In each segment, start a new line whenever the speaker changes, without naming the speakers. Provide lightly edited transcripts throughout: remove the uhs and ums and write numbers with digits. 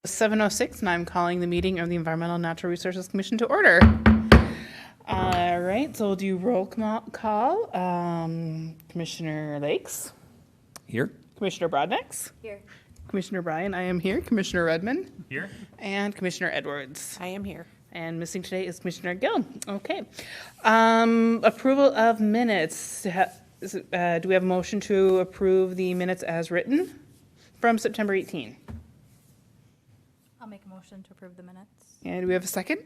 7:06, and I'm calling the meeting of the Environmental and Natural Resources Commission to order. All right, so we'll do roll call. Commissioner Lakes?
Here.
Commissioner Brodnix?
Here.
Commissioner Bryan, I am here. Commissioner Redmond?
Here.
And Commissioner Edwards?
I am here.
And missing today is Commissioner Gill. Okay. Approval of minutes. Do we have a motion to approve the minutes as written from September 18?
I'll make a motion to approve the minutes.
And do we have a second?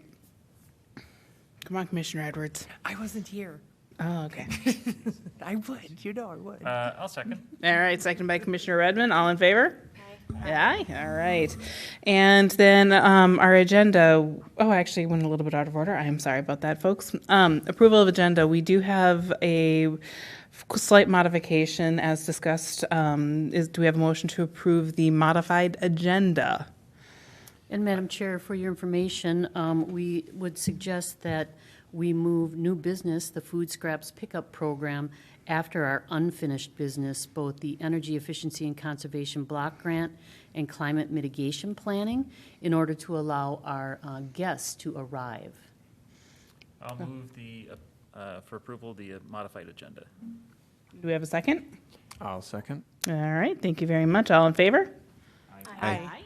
Come on, Commissioner Edwards.
I wasn't here.
Oh, okay.
I would. You know I would.
I'll second.
All right, second by Commissioner Redmond. All in favor? Aye. All right. And then our agenda, actually went a little bit out of order. I am sorry about that, folks. Approval of agenda. We do have a slight modification as discussed. Do we have a motion to approve the modified agenda?
And Madam Chair, for your information, we would suggest that we move new business, the food scraps pickup program, after our unfinished business, both the Energy Efficiency and Conservation Block Grant and Climate Mitigation Planning, in order to allow our guests to arrive.
I'll move for approval the modified agenda.
Do we have a second?
I'll second.
All right. Thank you very much. All in favor?
Aye.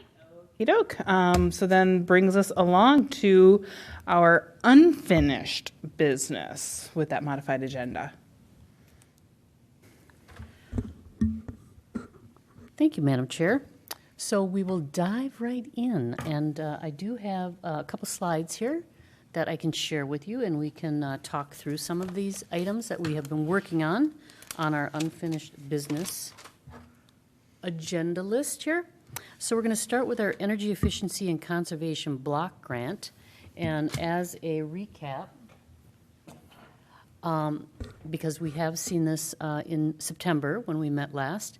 Okey-doke. So then brings us along to our unfinished business with that modified agenda.
Thank you, Madam Chair. So we will dive right in, and I do have a couple slides here that I can share with you, and we can talk through some of these items that we have been working on our unfinished business agenda list here. So we're going to start with our Energy Efficiency and Conservation Block Grant, and as a recap, because we have seen this in September when we met last,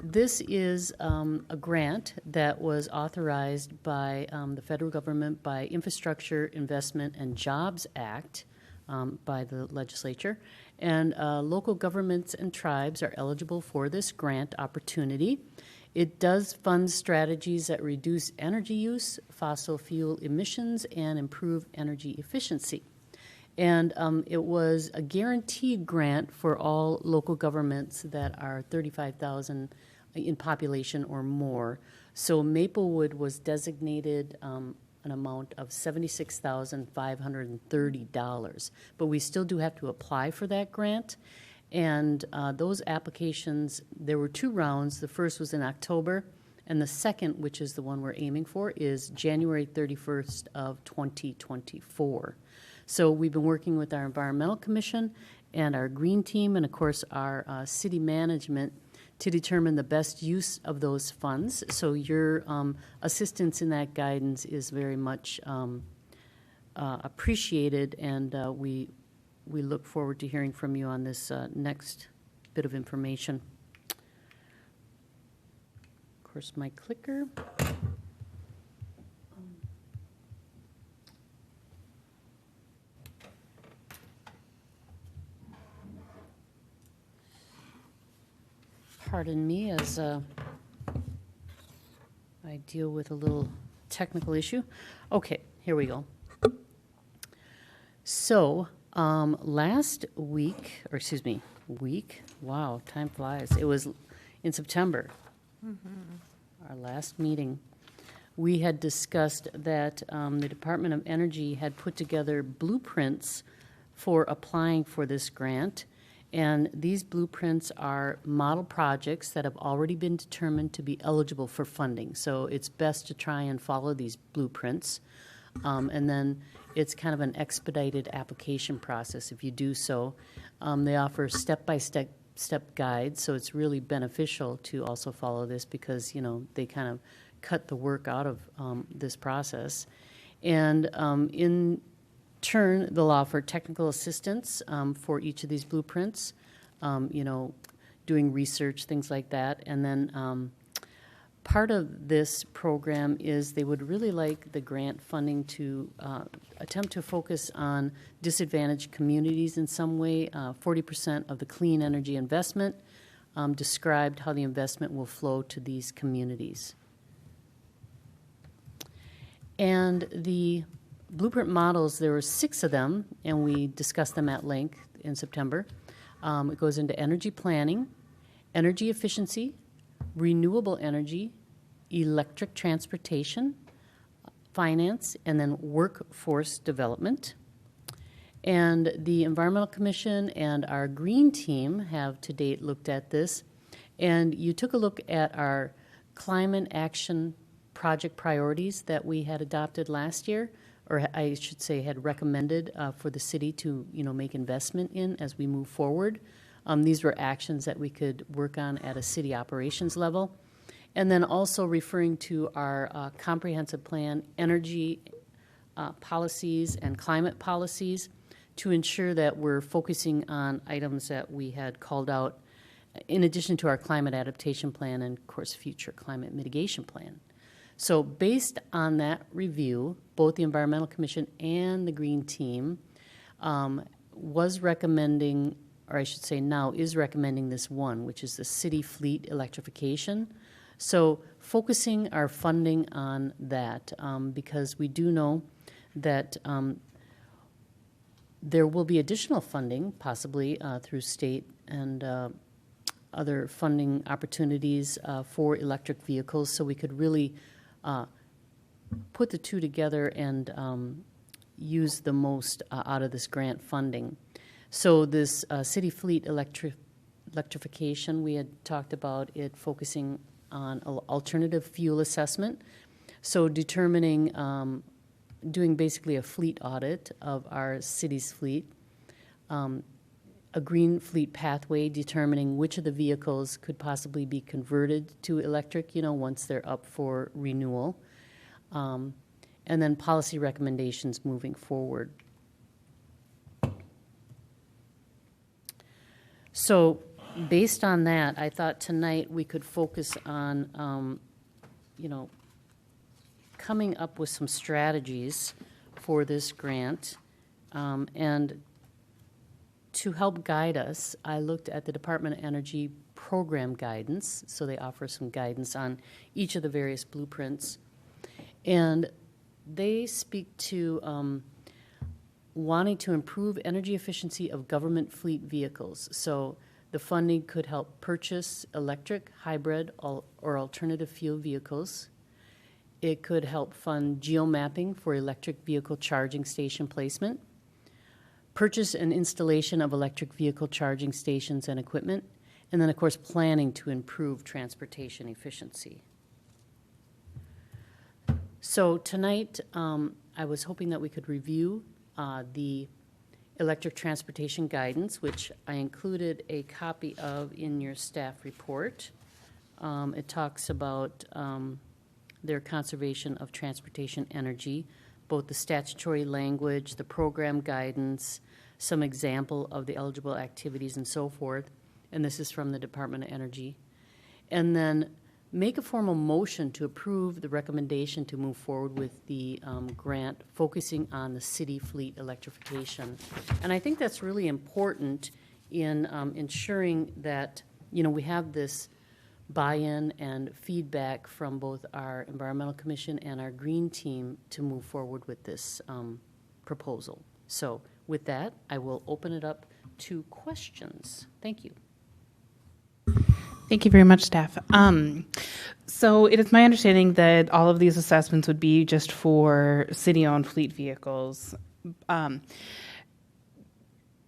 this is a grant that was authorized by the federal government by Infrastructure Investment and Jobs Act by the legislature, and local governments and tribes are eligible for this grant opportunity. It does fund strategies that reduce energy use, fossil fuel emissions, and improve energy efficiency. And it was a guaranteed grant for all local governments that are 35,000 in population or more. So Maplewood was designated an amount of $76,530. But we still do have to apply for that grant. And those applications, there were 2 rounds. The first was in October, and the second, which is the one we're aiming for, is January 31st of 2024. So we've been working with our Environmental Commission and our Green Team, and of course our city management to determine the best use of those funds. So your assistance in that guidance is very much appreciated, and we look forward to hearing from you on this next bit of information. Of course, my clicker. Pardon me as I deal with a little technical issue. Okay, here we go. So, last week, wow, time flies. It was in September, our last meeting. We had discussed that the Department of Energy had put together blueprints for applying for this grant. And these blueprints are model projects that have already been determined to be eligible for funding. So it's best to try and follow these blueprints. And then it's kind of an expedited application process if you do so. They offer step-by-step guides, so it's really beneficial to also follow this because, you know, they kind of cut the work out of this process. And in turn, they'll offer technical assistance for each of these blueprints, you know, doing research, things like that. And then part of this program is they would really like the grant funding to attempt to focus on disadvantaged communities in some way. 40% of the clean energy investment described how the investment will flow to these communities. And the blueprint models, there were 6 of them, and we discussed them at length in September. It goes into energy planning, energy efficiency, renewable energy, electric transportation, finance, and then workforce development. And the Environmental Commission and our green team have to date looked at this. And you took a look at our climate action project priorities that we had adopted last year, or I should say had recommended for the city to make investment in as we move forward. These were actions that we could work on at a city operations level. And then also referring to our comprehensive plan, energy policies and climate policies to ensure that we're focusing on items that we had called out in addition to our climate adaptation plan and, of course, future climate mitigation plan. So based on that review, both the Environmental Commission and the Green Team was recommending, or I should say now is recommending this one, which is the city fleet electrification. So focusing our funding on that because we do know that there will be additional funding, possibly through state and other funding opportunities for electric vehicles, so we could really put the two together and use the most out of this grant funding. So this city fleet electrification, we had talked about it focusing on alternative fuel assessment. So determining, doing basically a fleet audit of our city's fleet, a green fleet pathway, determining which of the vehicles could possibly be converted to electric, once they're up for renewal, and then policy recommendations moving forward. So based on that, I thought tonight we could focus on, coming up with some strategies for this grant, and to help guide us, I looked at the Department of Energy program guidance, so they offer some guidance on each of the various blueprints, and they speak to wanting to improve energy efficiency of government fleet vehicles. So the funding could help purchase electric, hybrid, or alternative fuel vehicles. It could help fund geomapping for electric vehicle charging station placement, purchase and installation of electric vehicle charging stations and equipment, and then, of course, planning to improve transportation efficiency. So tonight, I was hoping that we could review the electric transportation guidance, which I included a copy of in your staff report. It talks about their conservation of transportation energy, both the statutory language, the program guidance, some example of the eligible activities and so forth, and this is from the Department of Energy. And then make a formal motion to approve the recommendation to move forward with the grant focusing on the city fleet electrification. And I think that's really important in ensuring that, we have this buy-in and feedback from both our Environmental Commission and our Green Team to move forward with this proposal. So with that, I will open it up to questions. Thank you.
Thank you very much, staff. So it is my understanding that all of these assessments would be just for city-owned fleet vehicles.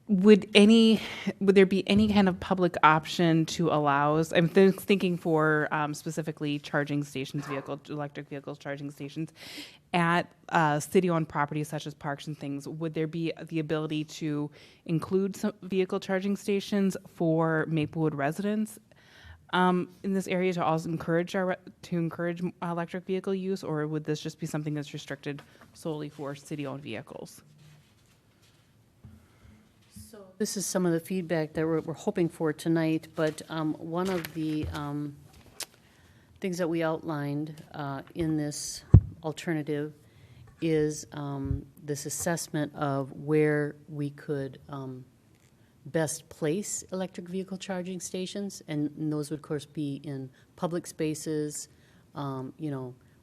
Would there be any kind of public option to allow? I'm thinking for specifically charging stations, electric vehicles charging stations at city-owned properties such as parks and things. Would there be the ability to include some vehicle charging stations for Maplewood residents in this area to also encourage electric vehicle use, or would this just be something that's restricted solely for city-owned vehicles?
So this is some of the feedback that we're hoping for tonight, but one of the things that we outlined in this alternative is this assessment of where we could best place electric vehicle charging stations, and those would, of course, be in public spaces,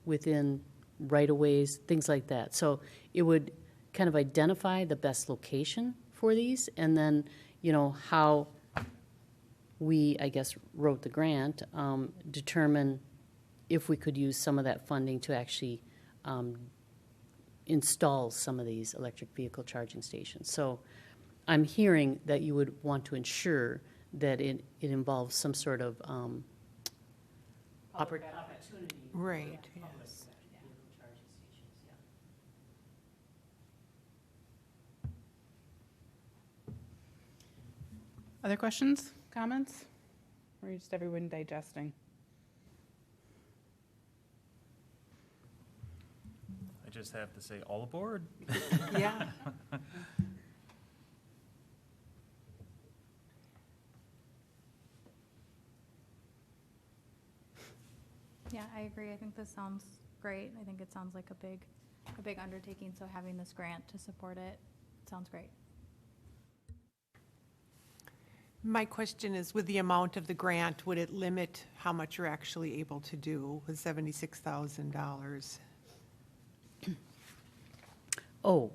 within right-of-ways, things like that. So it would kind of identify the best location for these, and then, you know, how we, I guess, wrote the grant, determine if we could use some of that funding to actually install some of these electric vehicle charging stations. So I'm hearing that you would want to ensure that it involves some sort of opportunity.
Right, yes.
Other questions, comments? Or just everyone digesting?
I just have to say, all aboard.
Yeah.
Yeah, I agree. I think this sounds great. I think it sounds like a big undertaking, so having this grant to support it sounds great.
My question is, with the amount of the grant, would it limit how much you're actually able to do with $76,000?
Oh,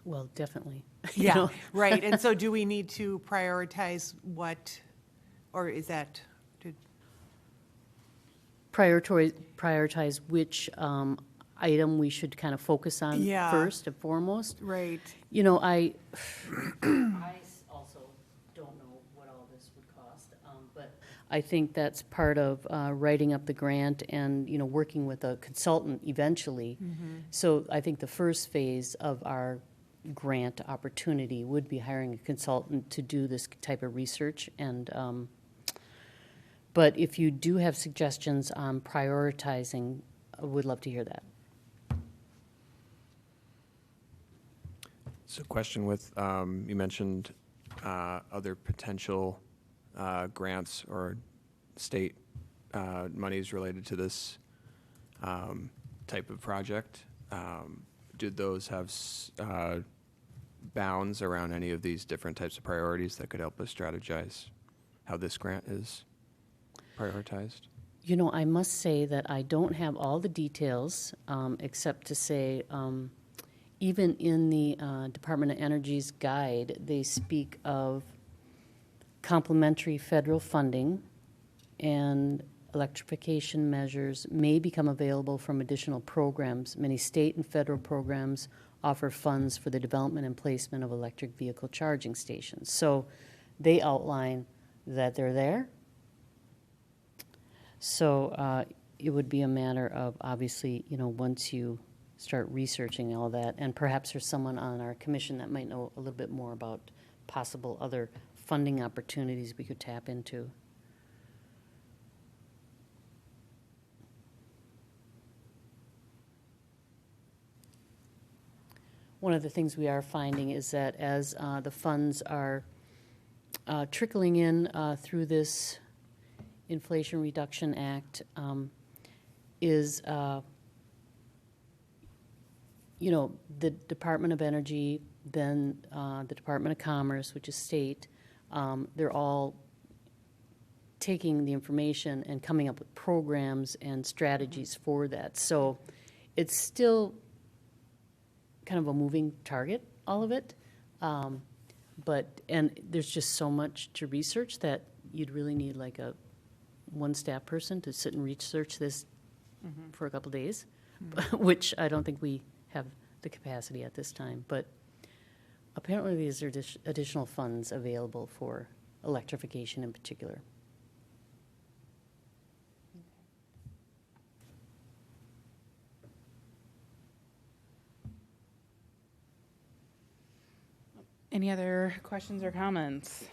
well, definitely. You
Yeah,
know,
right. And so do we need to prioritize what, or is that,
prioritize which item we should kind of focus on
Yeah.
first and foremost.
right?
You know, I also don't know what all this would cost, but I think that's part of writing up the grant and, you know, working with a consultant eventually. So I think the first phase of our grant opportunity would be hiring a consultant to do this type of research. And but if you do have suggestions on prioritizing, I would love to hear that.
So question with, you mentioned other potential grants or state monies related to this type of project. Did those have bounds around any of these different types of priorities that could help us strategize how this grant is prioritized?
You know, I must say that I don't have all the details, except to say, even in the Department of Energy's guide, they speak of complementary federal funding, and electrification measures may become available from additional programs. Many state and federal programs offer funds for the development and placement of electric vehicle charging stations. So they outline that they're there. So it would be a matter of, obviously, you know, once you start researching all that, and perhaps there's someone on our commission that might know a little bit more about possible other funding opportunities we could tap into. One of the things we are finding is that as the funds are trickling in through this Inflation Reduction Act, is, you know, the Department of Energy, then the Department of Commerce, which is state, they're all taking the information and coming up with programs and strategies for that. So it's still kind of a moving target, all of it. And there's just so much to research that you'd really need like one staff person to sit and research this for a couple days, which I don't think we have the capacity at this time. But apparently these are additional funds available for electrification in particular.
Any other questions or comments?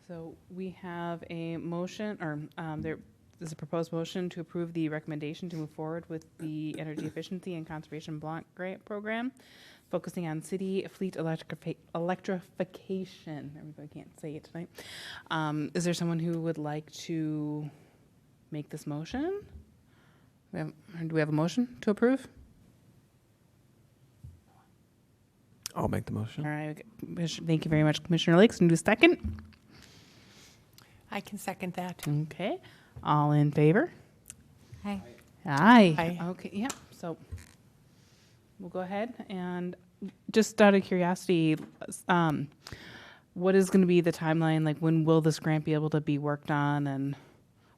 So we have a motion, or there is a proposed motion to approve the recommendation to move forward with the Energy Efficiency and Conservation Block Grant Program, focusing on city fleet electrification. Everybody can't say it tonight. Is there someone who would like to make this motion? Do we have a motion to approve?
I'll make the motion.
All right. Thank you very much, Commissioner Lakes. And do a second.
I can second that.
Okay. All in favor?
Hi.
Aye.
Aye.
Okay, yeah, so we'll go ahead and just out of curiosity, what is going to be the timeline? Like, when will this grant be able to be worked on, and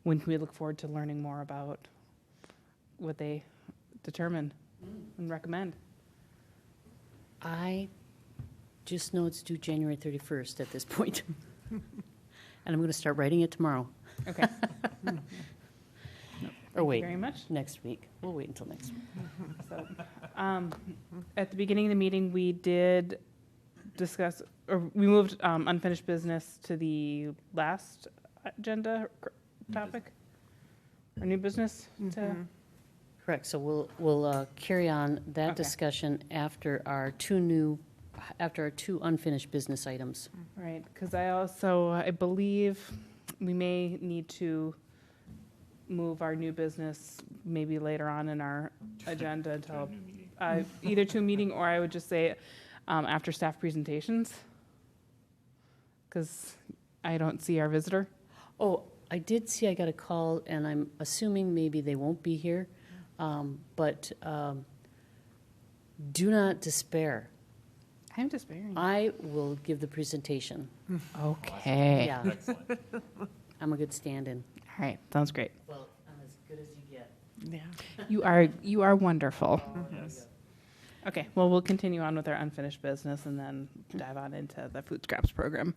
when can we look forward to learning more about what they determine and recommend?
I just know it's due January 31st at this point. And I'm going to start writing it tomorrow.
Okay.
Or wait,
Very much.
next week. We'll wait until next week.
So, at the beginning of the meeting, we did discuss, or we moved unfinished business to the last agenda topic, or new business to,
Correct, so we'll carry on that
Okay.
discussion after our two unfinished business items.
right, because I believe we may need to move our new business maybe later on in our agenda until, either to a meeting, or I would just say after staff presentations, because I don't see our visitor.
Oh, I did see I got a call, and I'm assuming maybe they won't be here, but do not despair.
I'm despairing.
I will give the presentation.
Okay.
Yeah. I'm a good stand-in.
All right, sounds great.
Well, I'm as good as you get.
Yeah.
You are wonderful. Okay, well, we'll continue on with our unfinished business and then dive on into the food scraps program.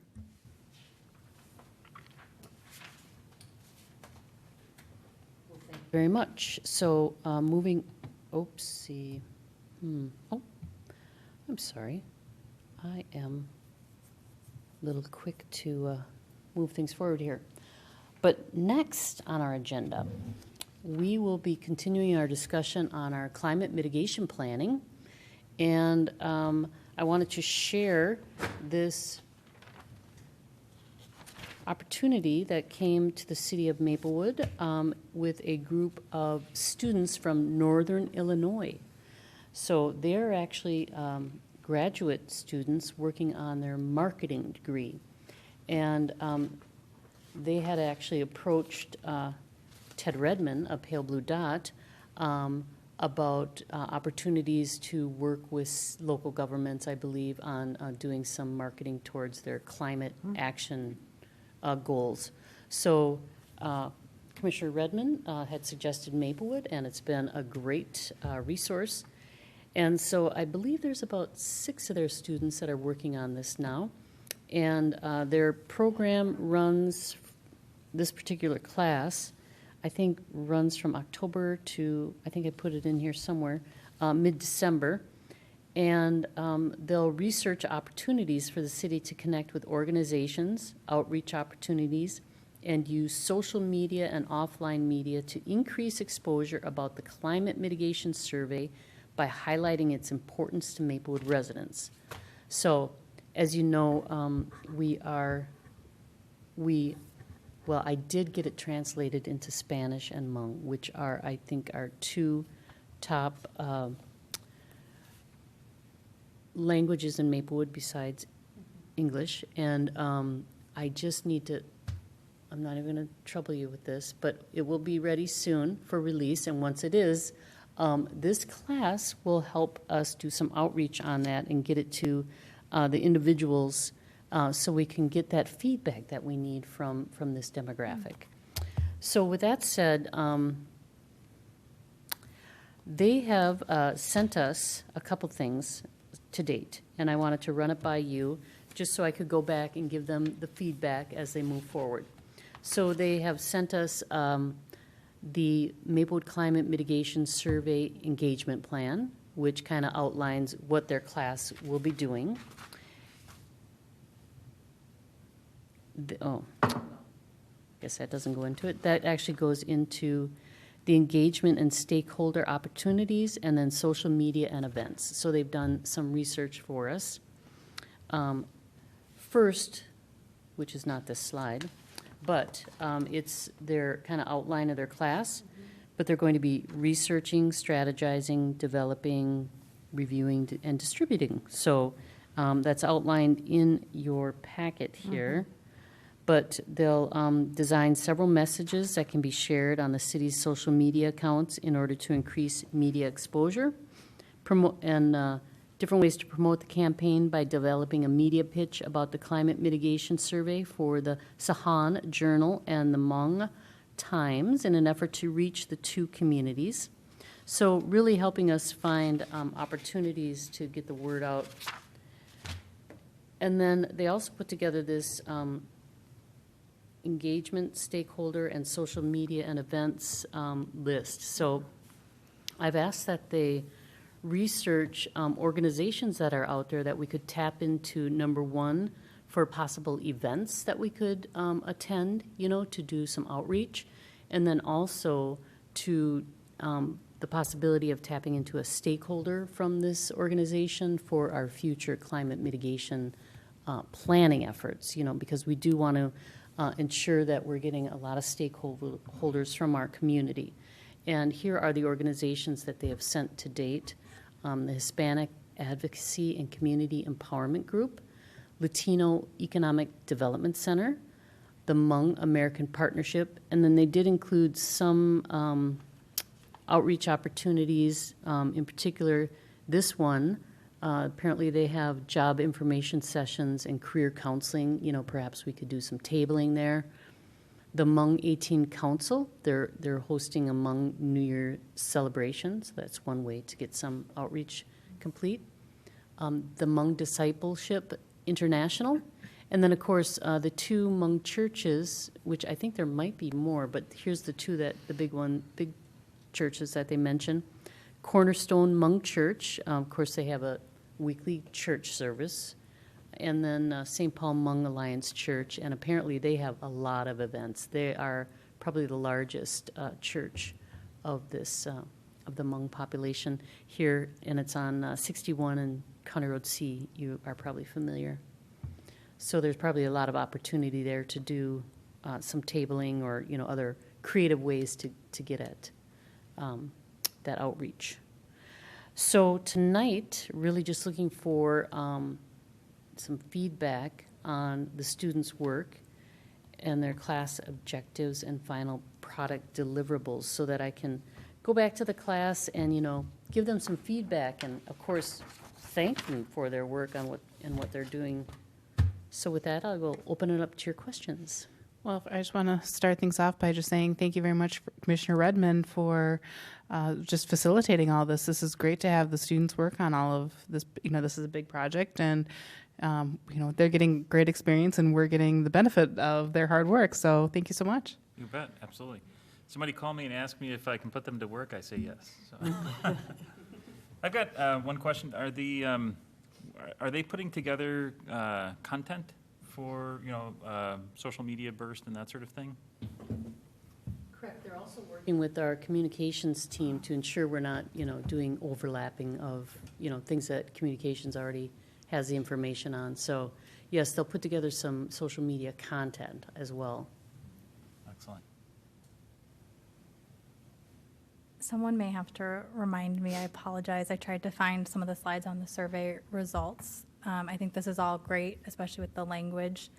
Very much. So oopsie. Oh, I'm sorry. I am a little quick to move things forward here. But next on our agenda, we will be continuing our discussion on our climate mitigation planning. And I wanted to share this opportunity that came to the city of Maplewood with a group of students from Northern Illinois. So they're actually graduate students working on their marketing degree. And they had actually approached Ted Redmond of Pale Blue Dot about opportunities to work with local governments, I believe, on doing some marketing towards their climate action goals. So Commissioner Redmond had suggested Maplewood, and it's been a great resource. And so I believe there's about 6 of their students that are working on this now. And their program runs, this particular class, I think runs from October to, I think I put it in here somewhere, mid-December. And they'll research opportunities for the city to connect with organizations, outreach opportunities, and use social media and offline media to increase exposure about the climate mitigation survey by highlighting its importance to Maplewood residents. So, as you know, well, I did get it translated into Spanish and Hmong, which are, I think, our 2 top languages in Maplewood besides English. And I just need to, I'm not even going to trouble you with this, but it will be ready soon for release. And once it is, this class will help us do some outreach on that and get it to the individuals so we can get that feedback that we need from this demographic. So with that said, they have sent us a couple things to date, and I wanted to run it by you just so I could go back and give them the feedback as they move forward. So they have sent us the Maplewood Climate Mitigation Survey Engagement Plan, which kind of outlines what their class will be doing. Guess that doesn't go into it. That actually goes into the engagement and stakeholder opportunities, and then social media and events. So they've done some research for us. First, which is not this slide, but it's their kind of outline of their class, but they're going to be researching, strategizing, developing, reviewing, and distributing. So that's outlined in your packet here. but they'll design several messages that can be shared on the city's social media accounts in order to increase media exposure, and different ways to promote the campaign by developing a media pitch about the climate mitigation survey for the Sahan Journal and the Hmong Times in an effort to reach the two communities. So really helping us find opportunities to get the word out. And then they also put together this engagement, stakeholder, and social media and events list. So I've asked that they research organizations that are out there that we could tap into, number one, for possible events that we could attend, to do some outreach, and then also to the possibility of tapping into a stakeholder from this organization for our future climate mitigation planning efforts, because we do want to ensure that we're getting a lot of stakeholders from our community. And here are the organizations that they have sent to date. The Hispanic Advocacy and Community Empowerment Group, Latino Economic Development Center, the Hmong American Partnership, and then they did include some outreach opportunities, in particular this one. Apparently they have job information sessions and career counseling. Perhaps we could do some tabling there. The Hmong 18 Council, they're hosting a Hmong New Year celebration, so that's one way to get some outreach complete. The Hmong Discipleship International, and then of course the two Hmong churches, which I think there might be more, but here's the two the big churches that they mentioned. Cornerstone Hmong Church, of course they have a weekly church service, and then St. Paul Hmong Alliance Church, and apparently they have a lot of events. They are probably the largest church of this of the Hmong population here, and it's on 61 and County Road C. You are probably familiar. So there's probably a lot of opportunity there to do some tabling or other creative ways to get at that outreach. So tonight, really just looking for some feedback on the students' work and their class objectives and final product deliverables so that I can go back to the class and, give them some feedback and, of course, thank them for their work on what they're doing. So with that, I will open it up to your questions.
Well, I just want to start things off by just saying thank you very much, Commissioner Redmond, for just facilitating all this. This is great to have the students work on all of this. This is a big project, and they're getting great experience, and we're getting the benefit of their hard work. So thank you so much.
You bet, absolutely. Somebody call me and ask me if I can put them to work, I say yes. So. I've got one question. Are they putting together content for social media burst and that sort of thing?
Correct. They're also working with our communications team to ensure we're not, doing overlapping of, things that communications already has the information on. So, yes, they'll put together some social media content as well.
Excellent.
Someone may have to remind me. I apologize. I tried to find some of the slides on the survey results. I think this is all great, especially with the language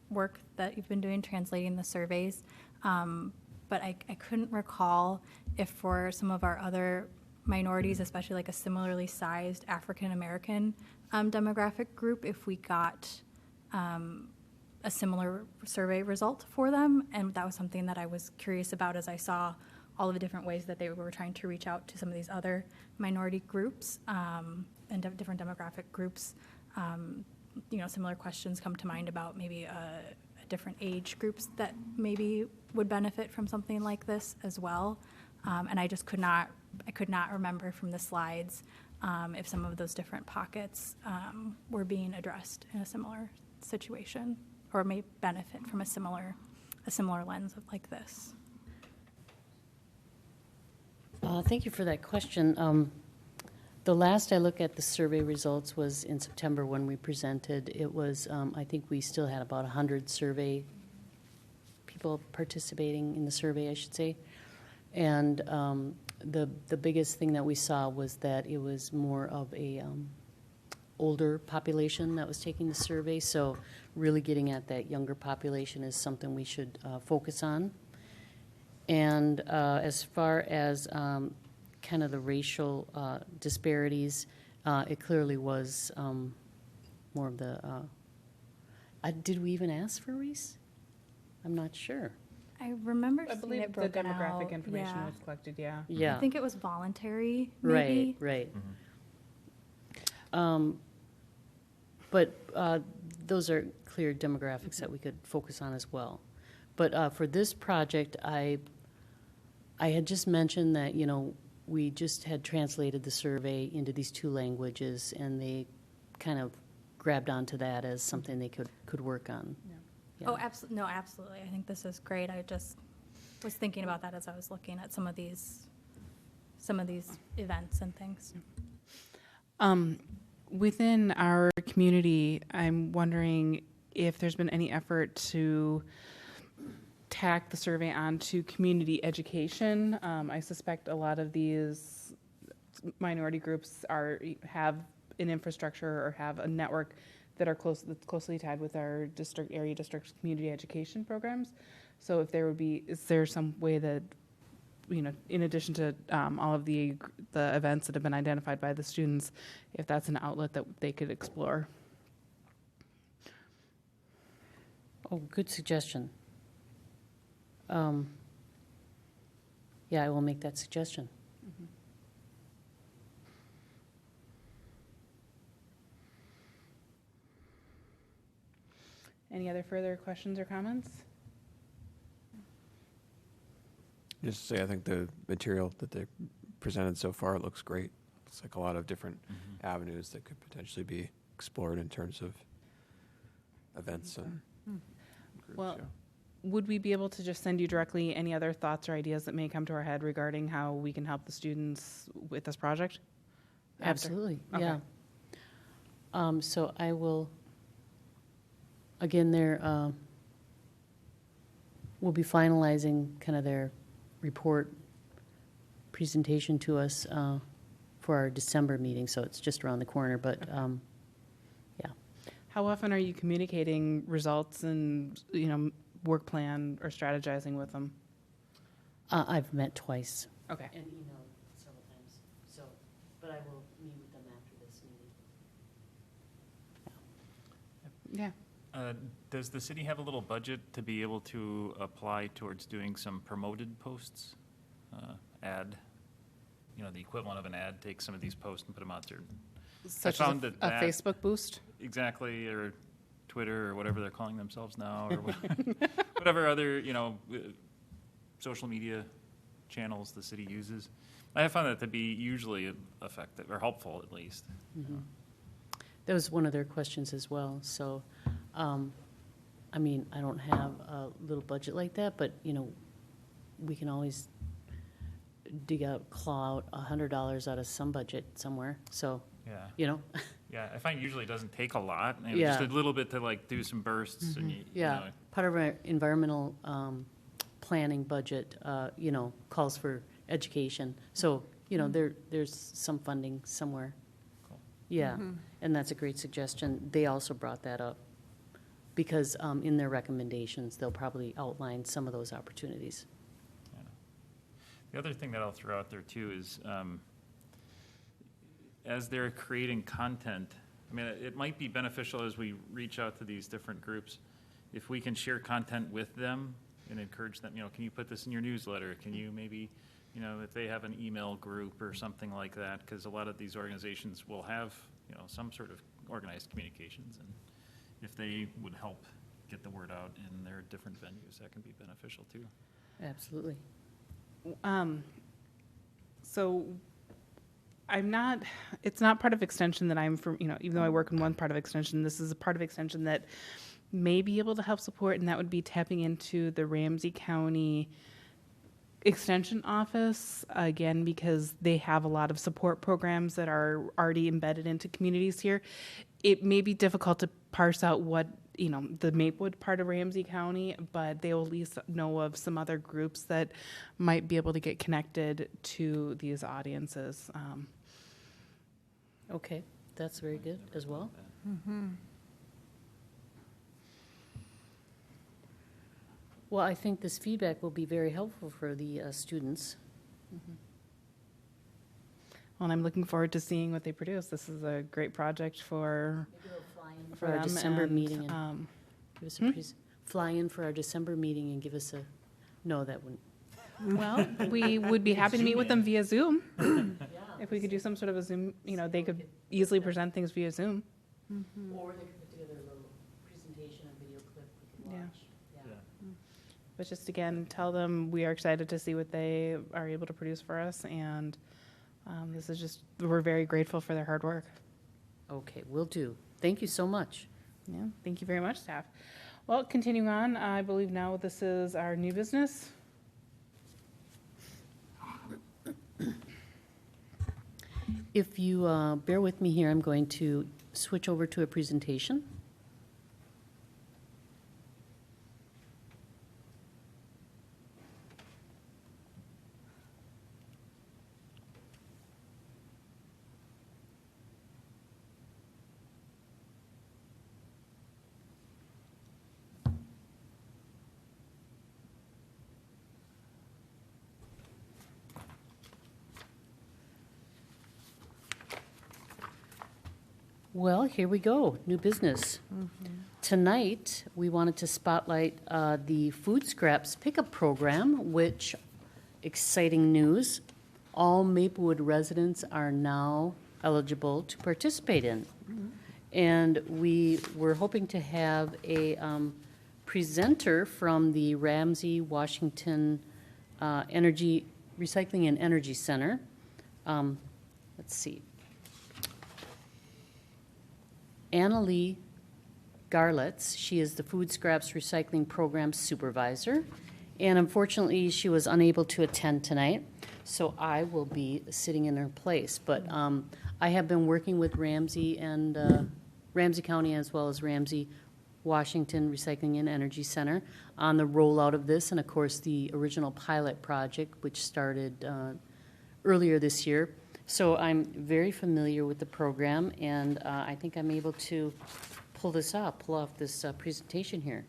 work that you've been doing, translating the surveys. But I couldn't recall if for some of our other minorities, especially like a similarly sized African American demographic group, if we got a similar survey result for them. And that was something that I was curious about as I saw all of the different ways that they were trying to reach out to some of these other minority groups and different demographic groups. Similar questions come to mind about maybe different age groups that maybe would benefit from something like this as well. And I just could not remember from the slides if some of those different pockets were being addressed in a similar situation or may benefit from a similar lens like this.
Thank you for that question. The last I looked at the survey results was in September when we presented. It was, I think we still had about 100 survey people participating in the survey, I should say. And the biggest thing that we saw was that it was more of a older population that was taking the survey, so really getting at that younger population is something we should focus on. And as far as kind of the racial disparities, it clearly was more of the, did we even ask for race? I'm not sure.
I remember
I
seeing
believe
it
the
broken
demographic
out.
information
Yeah.
was collected, yeah.
Yeah.
I think it was voluntary,
Right,
maybe.
right. But those are clear demographics that we could focus on as well. But for this project, I had just mentioned that, you know, we just had translated the survey into these 2 languages, and they kind of grabbed onto that as something they could work on.
Yeah.
Yeah.
Oh, absolutely. No, absolutely. I think this is great. I just was thinking about that as I was looking at some of these events and things.
Within our community, I'm wondering if there's been any effort to tack the survey onto community education. I suspect a lot of these minority groups have an infrastructure or have a network that are that's closely tied with our area district community education programs. So if there would be, is there some way that, you know, in addition to all of the events that have been identified by the students, if that's an outlet that they could explore?
Oh, good suggestion. Yeah, I will make that suggestion.
Any other further questions or comments?
Just to say, I think the material that they presented so far looks great. It's like a lot of different avenues that could potentially be explored in terms of events and groups.
Well,
yeah.
would we be able to just send you directly any other thoughts or ideas that may come to our head regarding how we can help the students with this project? After?
Absolutely,
Okay.
yeah. So I will, again, we'll be finalizing kind of their report presentation to us for our December meeting, so it's just around the corner, but yeah.
How often are you communicating results and, you know, work plan or strategizing with them?
I've met twice.
Okay.
And emailed several times, so, but I will meet with them after this meeting.
Yeah.
Does the city have a little budget to be able to apply towards doing some promoted posts? Ad, you know, the equivalent of an ad, take some of these posts and put them out there.
Such
found
as
that
a
that-
Facebook boost?
Exactly, or Twitter, or whatever they're calling themselves now, or whatever other, you know, social media channels the city uses. I have found that to be usually effective, or helpful at least.
That was one of their questions as well, so, I mean, I don't have a little budget like that, but, you know, we can always claw out $100 out of some budget somewhere, so,
Yeah.
you know,
Yeah, I find usually it doesn't take a lot, and
Yeah.
just a little bit to like do some bursts and you
yeah.
know,
Part of our environmental planning budget, you know, calls for education, so, you know, there's some funding somewhere.
Cool.
Yeah, and that's a great suggestion. They also brought that up, because in their recommendations, they'll probably outline some of those opportunities.
yeah. The other thing that I'll throw out there too is, as they're creating content, I mean, it might be beneficial as we reach out to these different groups, if we can share content with them and encourage them, you know, can you put this in your newsletter? Can you maybe, you know, if they have an email group or something like that, because a lot of these organizations will have, you know, some sort of organized communications, and if they would help get the word out in their different venues, that can be beneficial too.
Absolutely.
So it's not part of extension that I'm from, you know, even though I work in one part of extension, this is a part of extension that may be able to help support, and that would be tapping into the Ramsey County Extension Office, again, because they have a lot of support programs that are already embedded into communities here. It may be difficult to parse out what, you know, the Maplewood part of Ramsey County, but they will at least know of some other groups that might be able to get connected to these audiences.
Okay, that's very good as well. Well, I think this feedback will be very helpful for the students.
Well, and I'm looking forward to seeing what they produce. This is a great project for
For our
them,
December
and,
meeting and give us a fly in for our December meeting and give us a, no, that wouldn't.
well, we would be happy to meet with them via Zoom. If we could do some sort of a Zoom, they could easily present things via Zoom.
Or they could put together a little presentation and video clip we could
Yeah.
watch.
Yeah.
But just again, tell them we are excited to see what they are able to produce for us, and this is just, we're very grateful for their hard work.
Okay, will do. Thank you so much.
Yeah, thank you very much, staff. Well, continuing on, I believe now this is our new business.
If you bear with me here, I'm going to switch over to a presentation. Well, here we go, new business. Tonight, we wanted to spotlight the Food Scraps Pickup Program, which, exciting news, all Maplewood residents are now eligible to participate in. And we were hoping to have a presenter from the Ramsey Washington Energy Recycling and Energy Center. Let's see. Annalee Garletz, she is the Food Scraps Recycling Program Supervisor, and unfortunately, she was unable to attend tonight, so I will be sitting in her place. But I have been working with Ramsey and Ramsey County as well as Ramsey Washington Recycling and Energy Center on the rollout of this, and of course, the original pilot project, which started earlier this year. So I'm very familiar with the program, and I think I'm able to pull off this presentation here.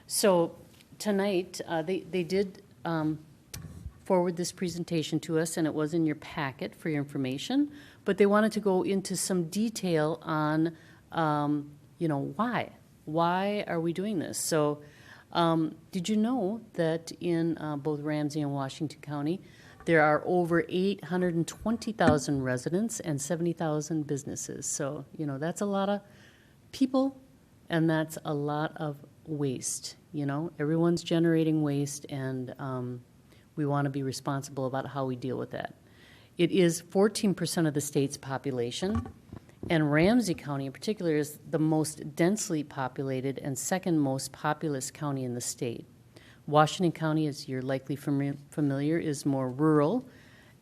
So tonight, they did forward this presentation to us, and it was in your packet for your information, but they wanted to go into some detail on, why. Why are we doing this? So did you know that in both Ramsey and Washington County, there are over 820,000 residents and 70,000 businesses. So, that's a lot of people, and that's a lot of waste. Everyone's generating waste, and we want to be responsible about how we deal with that. It is 14% of the state's population, and Ramsey County in particular is the most densely populated and second most populous county in the state. Washington County, as you're likely familiar, is more rural,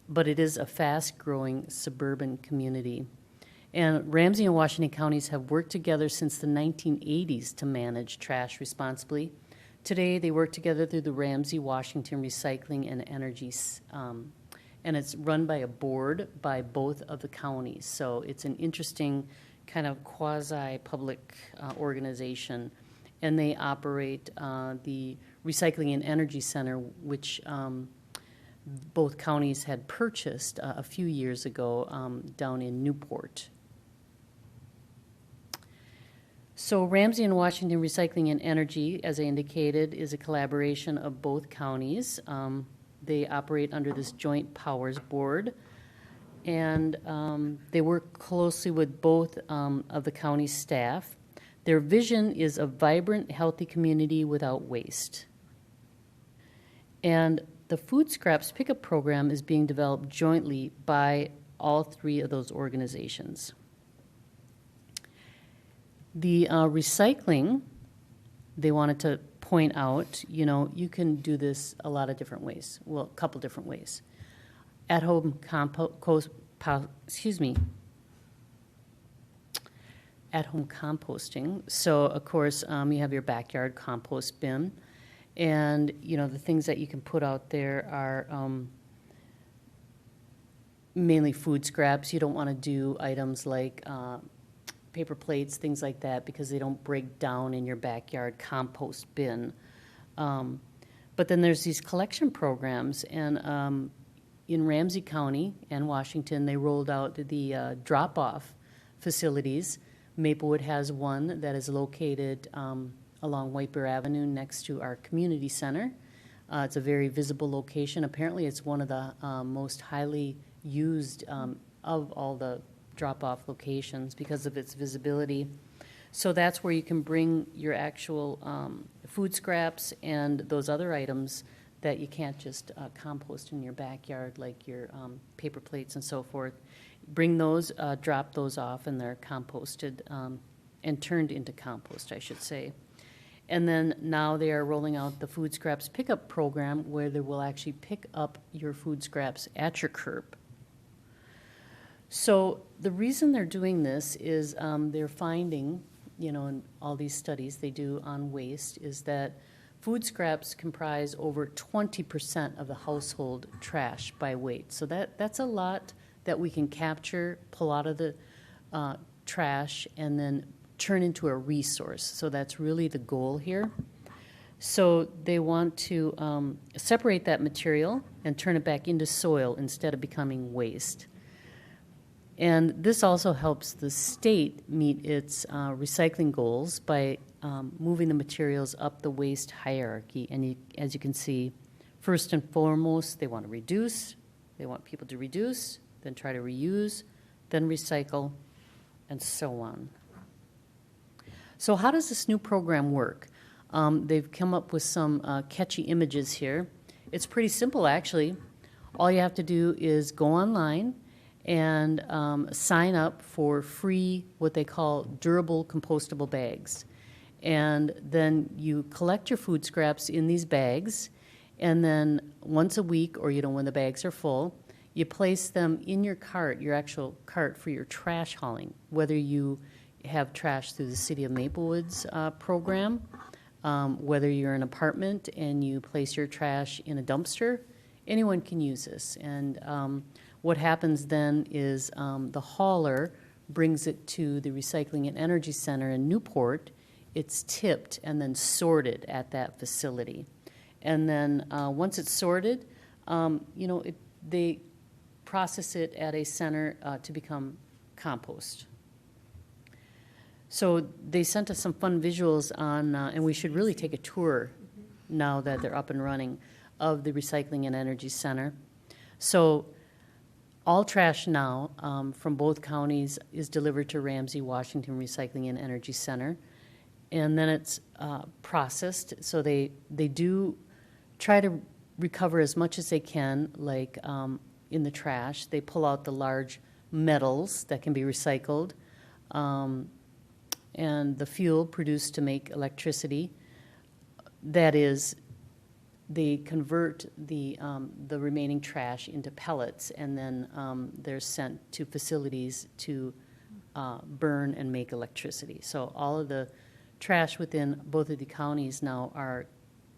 but it is a fast-growing suburban community. And Ramsey and Washington counties have worked together since the 1980s to manage trash responsibly. Today, they work together through the Ramsey Washington Recycling and Energy, and it's run by a board by both of the counties. So it's an interesting kind of quasi-public organization. And they operate the Recycling and Energy Center, which both counties had purchased a few years ago down in Newport. So Ramsey and Washington Recycling and Energy, as I indicated, is a collaboration of both counties. They operate under this Joint Powers Board, and they work closely with both of the county staff. Their vision is a vibrant, healthy community without waste. And the Food Scraps Pickup Program is being developed jointly by all three of those organizations. The recycling, they wanted to point out, you can do this a lot of different ways. Well, a couple different ways. At-home at-home composting. So, of course, you have your backyard compost bin. And, the things that you can put out there are mainly food scraps. You don't want to do items like paper plates, things like that, because they don't break down in your backyard compost bin. But then there's these collection programs, and in Ramsey County and Washington, they rolled out the drop-off facilities. Maplewood has one that is located along White Bear Avenue next to our community center. It's a very visible location. Apparently, it's one of the most highly used of all the drop-off locations because of its visibility. So that's where you can bring your actual food scraps and those other items that you can't just compost in your backyard, like your paper plates and so forth. Bring those, drop those off, and they're composted and turned into compost, I should say. And then now they are rolling out the food scraps pickup program where they will actually pick up your food scraps at your curb. So the reason they're doing this is they're finding, in all these studies they do on waste, is that food scraps comprise over 20% of the household trash by weight. So that's a lot that we can capture, pull out of the trash, and then turn into a resource. So that's really the goal here. So they want to separate that material and turn it back into soil instead of becoming waste. And this also helps the state meet its recycling goals by moving the materials up the waste hierarchy. And as you can see, first and foremost, they want to reduce. They want people to reduce, then try to reuse, then recycle, and so on. So how does this new program work? They've come up with some catchy images here. It's pretty simple, actually. All you have to do is go online and sign up for free, what they call durable compostable bags. And then you collect your food scraps in these bags, and then once a week, or when the bags are full, you place them in your cart, your actual cart for your trash hauling, whether you have trash through the City of Maplewood's program, whether you're an apartment and you place your trash in a dumpster, anyone can use this. And what happens then is the hauler brings it to the Recycling and Energy Center in Newport. It's tipped and then sorted at that facility. And then once it's sorted, they process it at a center to become compost. So they sent us some fun visuals on, and we should really take a tour now that they're up and running, of the Recycling and Energy Center. So all trash now from both counties is delivered to Ramsey, Washington Recycling and Energy Center. And then it's processed. So they do try to recover as much as they can, like in the trash. They pull out the large metals that can be recycled. And the fuel produced to make electricity. That is, they convert the remaining trash into pellets, and then they're sent to facilities to burn and make electricity. So all of the trash within both of the counties now are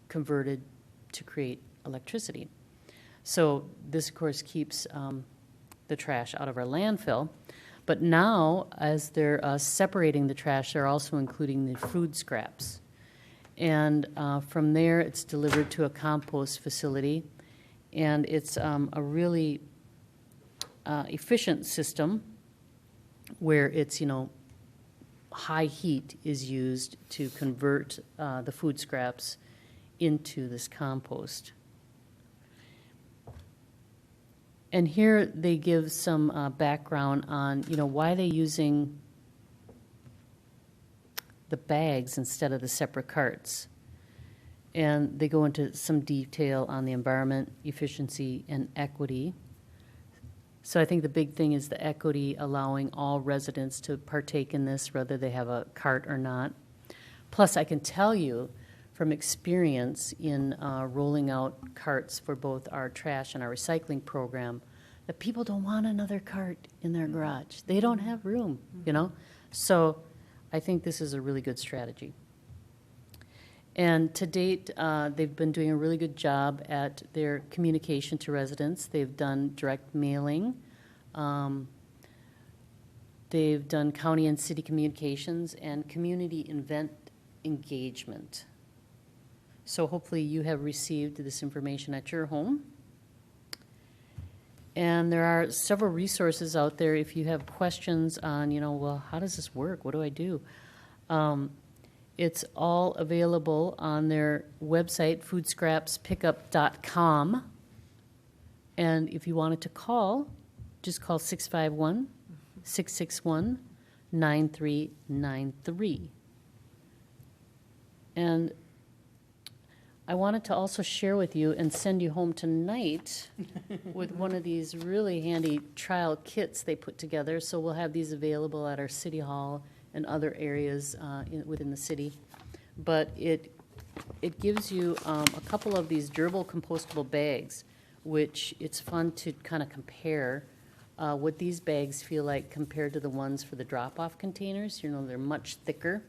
converted to create electricity. So this, of course, keeps the trash out of our landfill. But now, as they're separating the trash, they're also including the food scraps. And from there, it's delivered to a compost facility. And it's a really efficient system where it's, high heat is used to convert the food scraps into this compost. And here they give some background on, why they're using the bags instead of the separate carts. And they go into some detail on the environment, efficiency, and equity. So I think the big thing is the equity, allowing all residents to partake in this, whether they have a cart or not. Plus, I can tell you from experience in rolling out carts for both our trash and our recycling program, that people don't want another cart in their garage. They don't have room, So I think this is a really good strategy. And to date, they've been doing a really good job at their communication to residents. They've done direct mailing They've done county and city communications and community event engagement. So hopefully you have received this information at your home. And there are several resources out there if you have questions on, well, how does this work? What do I do? It's all available on their website, foodscrapspickup.com. And if you wanted to call, just call 651-661-9393. And I wanted to also share with you and send you home tonight with one of these really handy trial kits they put together. So we'll have these available at our city hall and other areas within the city. But it gives you a couple of these durable compostable bags, which it's fun to kind of compare what these bags feel like compared to the ones for the drop-off containers. They're much thicker.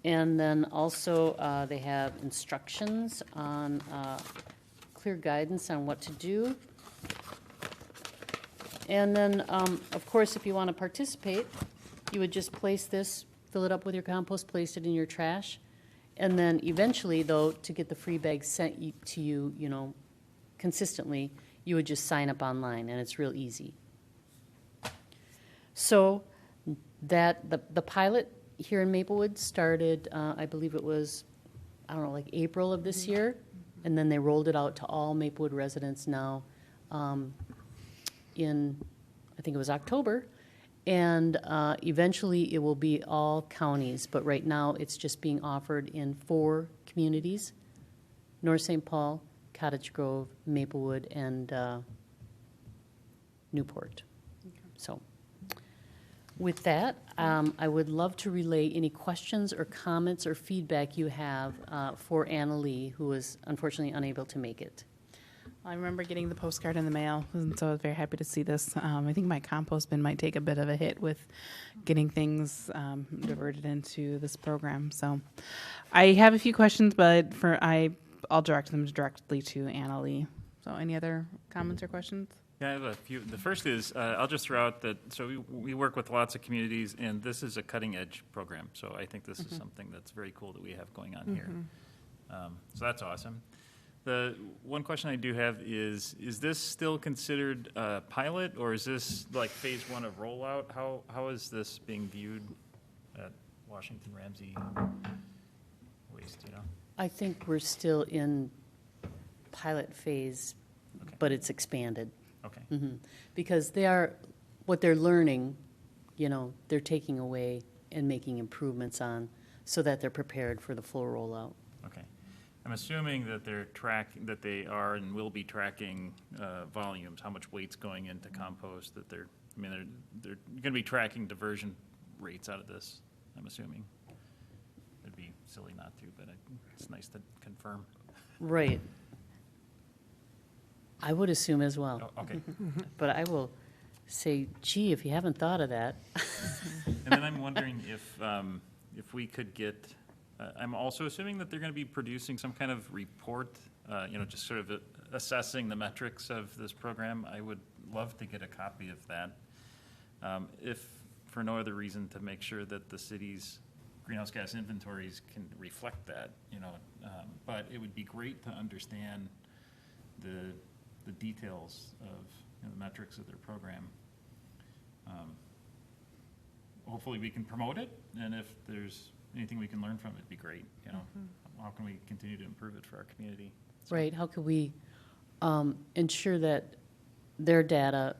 And then also they have instructions on clear guidance on what to do. And then, of course, if you want to participate, you would just place this, fill it up with your compost, place it in your trash. And then eventually, though, to get the free bags sent to you, consistently, you would just sign up online, and it's real easy. So that the pilot here in Maplewood started, I believe it was, like April of this year, and then they rolled it out to all Maplewood residents now in, I think it was October, and eventually it will be all counties, but right now it's just being offered in 4 communities: North St. Paul, Cottage Grove, Maplewood, and Newport. So with that, I would love to relay any questions or comments or feedback you have for Anna Lee, who was unfortunately unable to make it.
I remember getting the postcard in the mail, and so I was very happy to see this. I think my compost bin might take a bit of a hit with getting things diverted into this program. So I have a few questions, but I'll direct them directly to Anna Lee. So any other comments or questions?
Yeah, I have a few. The first is, I'll just throw out that, so we work with lots of communities, and this is a cutting-edge program. So I think this is something that's very cool that we have going on here. So that's awesome. The one question I do have is this still considered a pilot, or is this like phase 1 of rollout? How is this being viewed at Washington Ramsey Waste,
I think we're still in pilot phase,
Okay.
but it's expanded.
Okay.
Because what they're learning, they're taking away and making improvements on so that they're prepared for the full rollout.
Okay. I'm assuming that that they are and will be tracking volumes, how much weight's going into compost, that they're going to be tracking diversion rates out of this, I'm assuming. It'd be silly not to, but it's nice to confirm.
Right. I would assume as well.
Oh, okay.
But I will say, gee, if you haven't thought of that.
And then I'm wondering if we could get, I'm also assuming that they're going to be producing some kind of report, just sort of assessing the metrics of this program. I would love to get a copy of that, if for no other reason to make sure that the city's greenhouse gas inventories can reflect that, but it would be great to understand the details of the metrics of their program. Hopefully we can promote it, and if there's anything we can learn from it, it'd be great. How can we continue to improve it for our community? So,
Right. How can we ensure that their data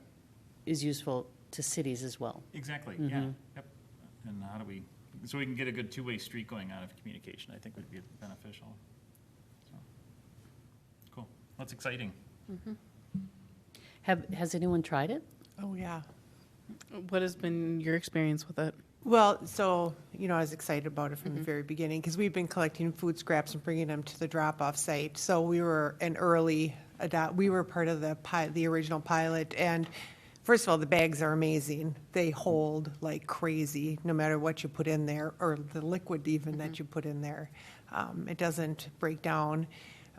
is useful to cities as well?
Exactly, yeah. Yep. And how do so we can get a good two-way street going out of communication, I think would be beneficial. So, cool. That's exciting.
Has anyone tried it?
Oh, yeah.
What has been your experience with it?
Well, so, I was excited about it from the very beginning because we've been collecting food scraps and bringing them to the drop-off site. So we were an early we were part of the original pilot. And first of all, the bags are amazing. They hold like crazy, no matter what you put in there, or the liquid even that you put in there. It doesn't break down.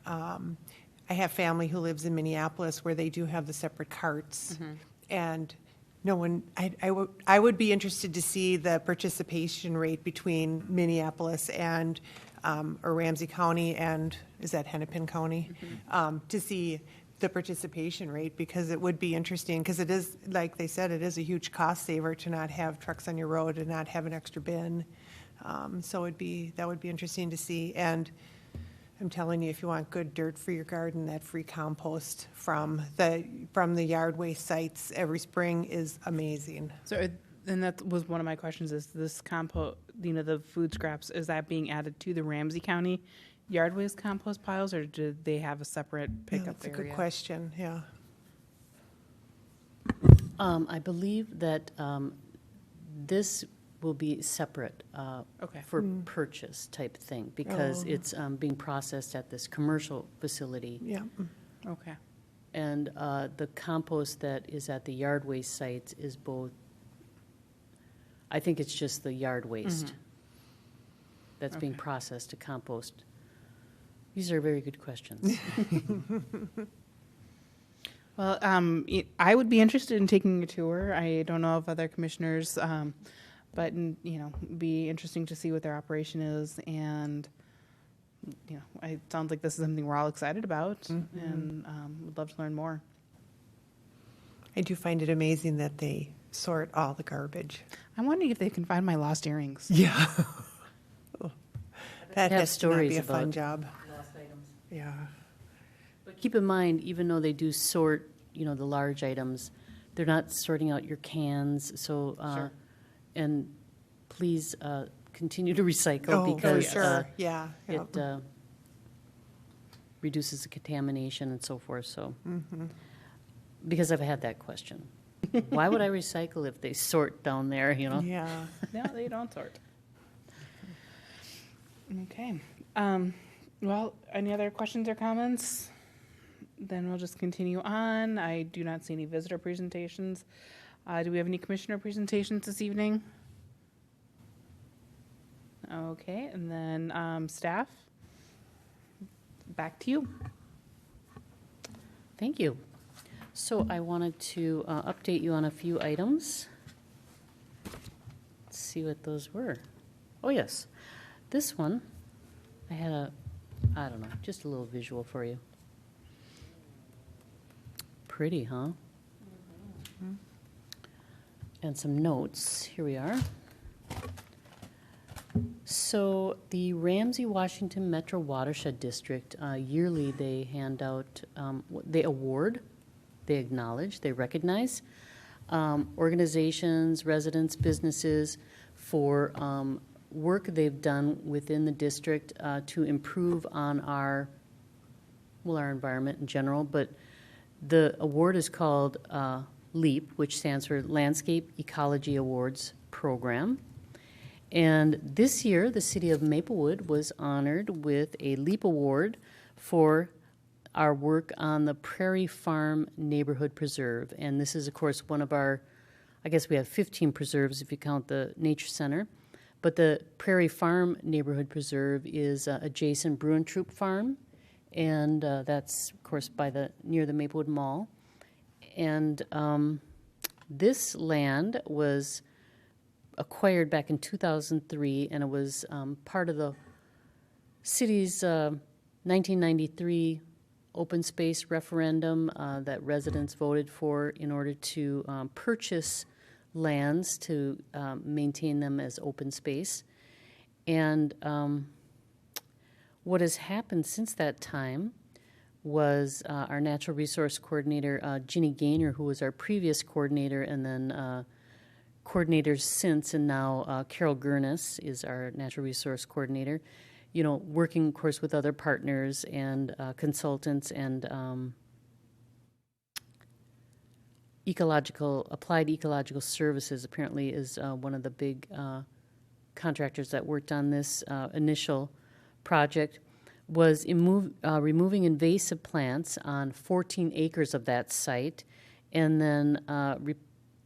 I have family who lives in Minneapolis where they do have the separate carts. And No one, I would be interested to see the participation rate between Minneapolis and, or Ramsey County and, is that Hennepin County? To see the participation rate, because it would be interesting, because it is, like they said, it is a huge cost saver to not have trucks on your road and not have an extra bin. So that would be interesting to see. And I'm telling you, if you want good dirt for your garden, that free compost from the yard waste sites every spring is amazing.
So, and that was one of my questions, is this compost, the food scraps, is that being added to the Ramsey County yard waste compost piles, or do they have a separate
Yeah,
pickup
that's a
area?
good question, yeah.
I believe that this will be separate
Okay.
for purchase type thing, because
Oh.
it's being processed at this commercial facility.
Yeah.
Okay.
And the compost that is at the yard waste sites is both, I think it's just the yard waste that's being
Okay.
processed to compost. These are very good questions.
Well, I would be interested in taking a tour. I don't know if other commissioners, but be interesting to see what their operation is, and it sounds like this is something we're all excited about, and would love to learn more.
I do find it amazing that they sort all the garbage.
I'm wondering if they can find my lost earrings.
Yeah. That
Have
has to not be
stories
a fun
about
job. Yeah.
But keep in mind, even though they do sort, the large items, they're not sorting out your cans. So,
Sure.
and please continue to recycle
Oh, for
because
sure, yeah.
it reduces the contamination and so forth. So, because I've had that question, why would I recycle if they sort down there?
Yeah.
No, they don't sort. Okay. Well, any other questions or comments? Then we'll just continue on. I do not see any visitor presentations. Do we have any commissioner presentations this evening? Okay, and then staff, back to you.
Thank you. So I wanted to update you on a few items. Let's see what those were. Oh, yes. This one, I had just a little visual for you. Pretty, huh? And some notes. Here we are. So the Ramsey Washington Metro Watershed District, yearly they hand out, they award, they acknowledge, they recognize organizations, residents, businesses for work they've done within the district to improve on our environment in general. But the award is called LEAP, which stands for Landscape Ecology Awards Program. And this year, the city of Maplewood was honored with a LEAP Award for our work on the Prairie Farm Neighborhood Preserve. And this is, of course, one of our, I guess we have 15 preserves if you count the Nature Center. But the Prairie Farm Neighborhood Preserve is adjacent Bruin Troop Farm. And that's, of course, near the Maplewood Mall. And this land was acquired back in 2003, and it was part of the city's 1993 open space referendum that residents voted for in order to purchase lands to maintain them as open space. And what has happened since that time was our natural resource coordinator, Ginny Gaynor, who was our previous coordinator, and then coordinators since, and now Carol Gurnis is our natural resource coordinator, working, of course, with other partners and consultants and applied ecological services apparently is one of the big contractors that worked on this initial project, was removing invasive plants on 14 acres of that site, and then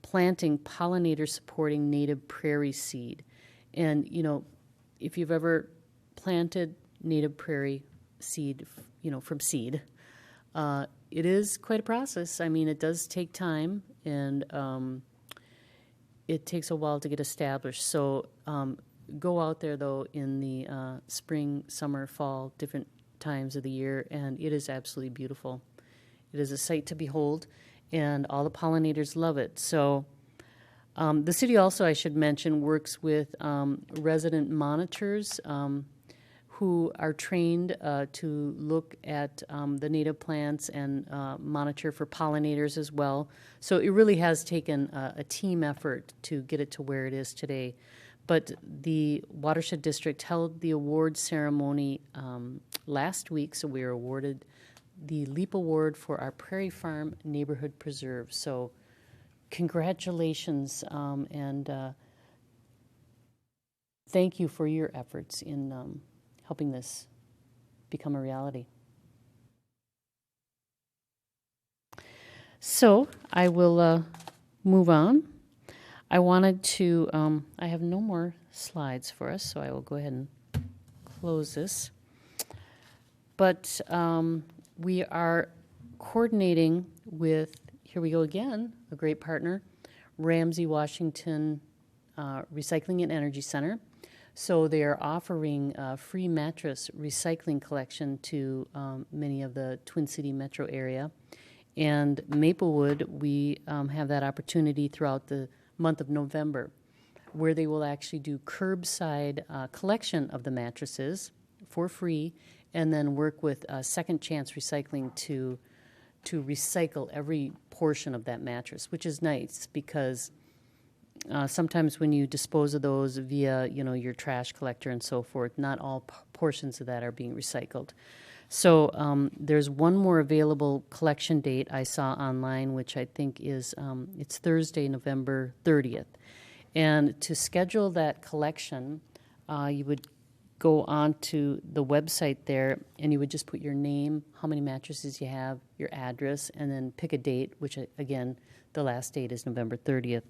planting pollinator-supporting native prairie seed. And, if you've ever planted native prairie seed, from seed, it is quite a process. I mean, it does take time, and it takes a while to get established. So go out there, though, in the spring, summer, fall, different times of the year, and it is absolutely beautiful. It is a sight to behold, and all the pollinators love it. So the city also, I should mention, works with resident monitors who are trained to look at the native plants and monitor for pollinators as well. So it really has taken a team effort to get it to where it is today. But the Watershed District held the award ceremony last week, so we were awarded the LEAP Award for our Prairie Farm Neighborhood Preserve. So congratulations, and thank you for your efforts in helping this become a reality. So I will move on. I wanted to, I have no more slides for us, so I will go ahead and close this. But we are coordinating with, here we go again, a great partner, Ramsey Washington Recycling and Energy Center. So they are offering a free mattress recycling collection to many of the Twin City metro area. And Maplewood, we have that opportunity throughout the month of November, where they will actually do curbside collection of the mattresses for free, and then work with Second Chance Recycling to recycle every portion of that mattress, which is nice because sometimes when you dispose of those via, your trash collector and so forth, not all portions of that are being recycled. So there's one more available collection date I saw online, which I think is it's Thursday, November 30th. And to schedule that collection, you would go onto the website there, and you would just put your name, how many mattresses you have, your address, and then pick a date, which, again, the last date is November 30th.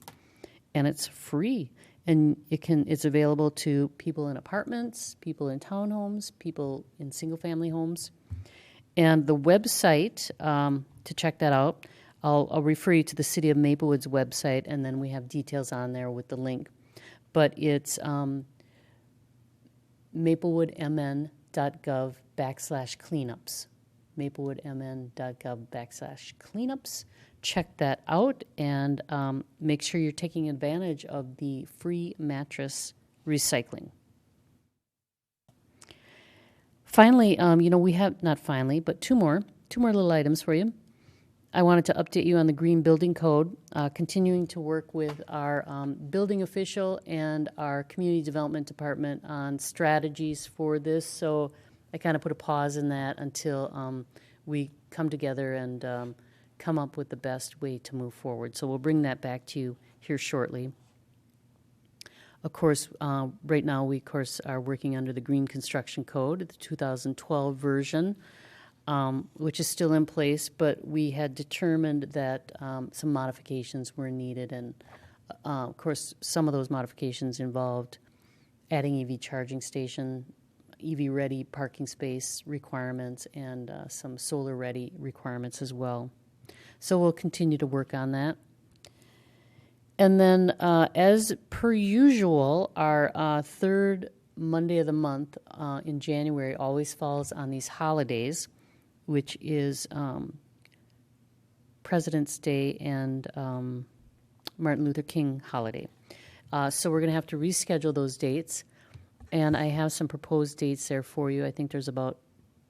And it's free. And it's available to people in apartments, people in townhomes, people in single-family homes. And the website, to check that out, I'll refer you to the City of Maplewood's website, and then we have details on there with the link. But it's maplewoodmn.gov/cleanups. maplewoodmn.gov/cleanups. Check that out and make sure you're taking advantage of the free mattress recycling. Finally, we have, not finally, but two more little items for you. I wanted to update you on the Green Building Code, continuing to work with our building official and our Community Development Department on strategies for this. So I kind of put a pause in that until we come together and come up with the best way to move forward. So we'll bring that back to you here shortly. Of course, right now we, are working under the Green Construction Code, the 2012 version, which is still in place, but we had determined that some modifications were needed. And, of course, some of those modifications involved adding EV charging station, EV-ready parking space requirements, and some solar-ready requirements as well. So we'll continue to work on that. And then, as per usual, our third Monday of the month in January always falls on these holidays, which is President's Day and Martin Luther King holiday. So we're going to have to reschedule those dates. And I have some proposed dates there for you. I think there's about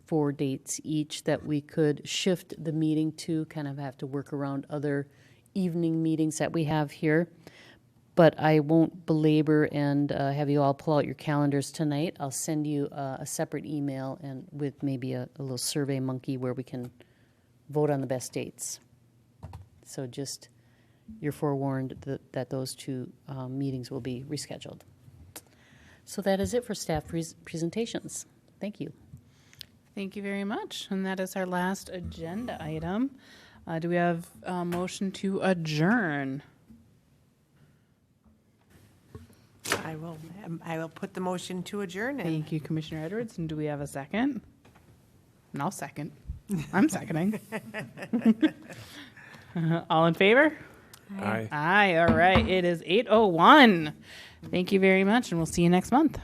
4 dates each that we could shift the meeting to, kind of have to work around other evening meetings that we have here. But I won't belabor and have you all pull out your calendars tonight. I'll send you a separate email and with maybe a little survey monkey where we can vote on the best dates. So just, you're forewarned that those 2 meetings will be rescheduled. So that is it for staff presentations. Thank you.
Thank you very much. And that is our last agenda item. Do we have a motion to adjourn?
I will put the motion to adjourn.
Thank you, Commissioner Edwards. And do we have a second? And I'll second. I'm seconding. All in favor?
Aye.
Aye, all right. It is 8:01. Thank you very much, and we'll see you next month.